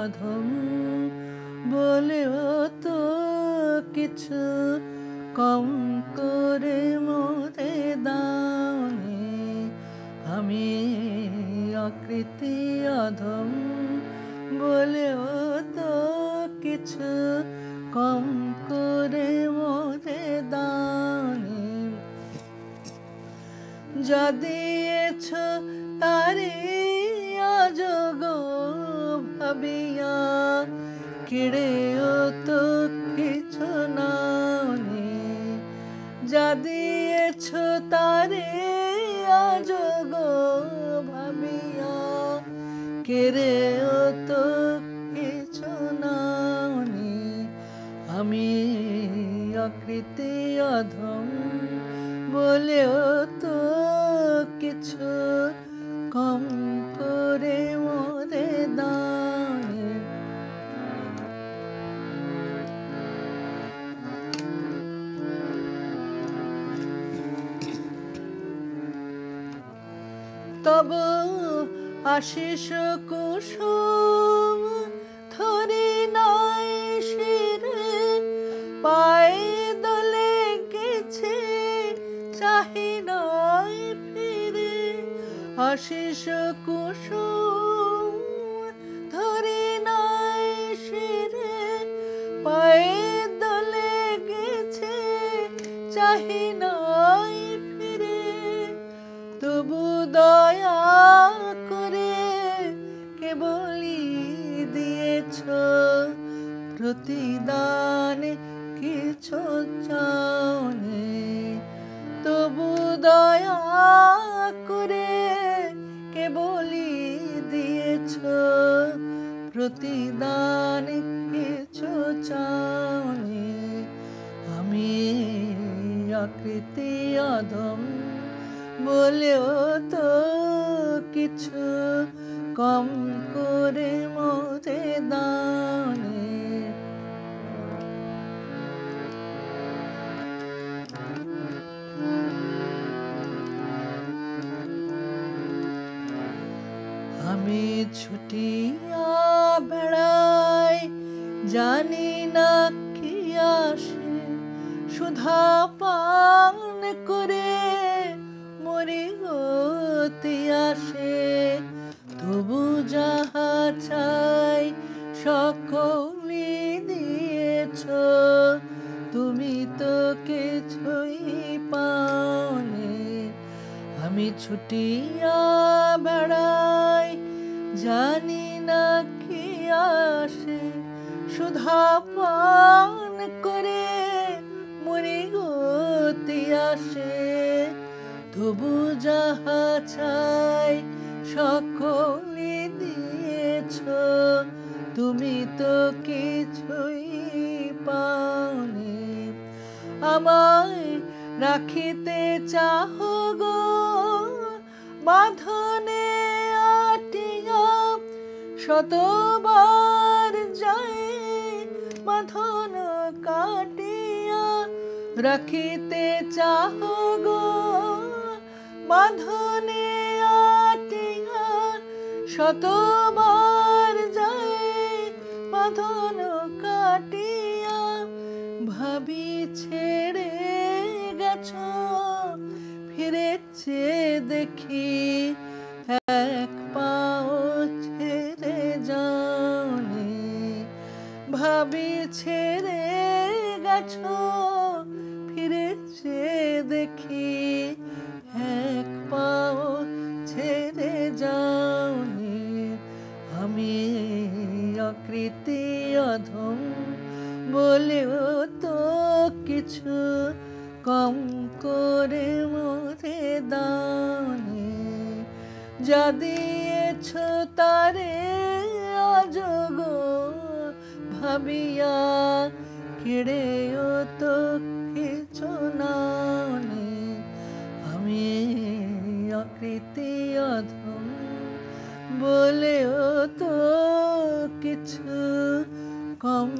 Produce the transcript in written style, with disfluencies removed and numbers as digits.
অধম বলেও তো কিছু কম করে মোরে দাওনি। আমি অকৃতি অধম বলেও তো কিছু কম করে মোরে দাওনি। যা দিয়েছ তারে অযোগ্য ভাবিয়া কেড়েও তো কিছু নাওনি। যা দিয়েছ তারে অযোগ্য ভাবিয়া কেড়েও তো কিছু নাওনি। আমি অকৃতি অধম বলেও তো কিছু কম করে মোরে দাওনি। তব আশিস কুসুম ধরি নাই শিরে পায়ে দলে গেছে চাহি নাই ফিরে। আশিস কুসুম ধরি নাই শিরে পায়ে দলে গেছে চাহি নাই ফিরে। তবু দয়া করে কেবলই দিয়েছ প্রতিদান কিছু চাওনি। তবু দয়া করে কেবলই দিয়েছ প্রতিদান কিছু চাওনি। আমি অকৃতি অধম বলেও তো কিছু কম করে মোরে দাওনি। আমি ছুটিয়া বেড়াই জানি না কি আসে সুধা পান করে মরি গতি আসে। তবু যাহা চাই সকলই দিয়েছ তুমি তো কিছুই পাওনি। আমি ছুটিয়া বেড়াই জানি না কি আসে সুধা পান করে মরি গতি আসে। তবু যাহা চাই সকলই দিয়েছ তুমি তো কিছুই পাওনি। আমায় রাখিতে চাহ গো বাঁধনে আটিয়া শতবার যাই বাঁধন কাটিয়া। রাখিতে চাহ গো বাঁধনে আটিয়া শতবার যাই বাঁধন কাটিয়া। ভাবি ছেড়ে গেছ ফিরেছে দেখি এক পাও ছেড়ে যাওনি। ভাবি ছেড়ে গেছ ফিরেছে দেখি এক পাও ছেড়ে যাওনি। আমি অকৃতি অধম বলেও তো কিছু কম করে মোরে দাওনি। যা দিয়েছ তারে অযোগ্য ভাবিয়া কেড়েও তো কিছু নাওনি। আমি অকৃতি অধম বলেও তো কিছু কম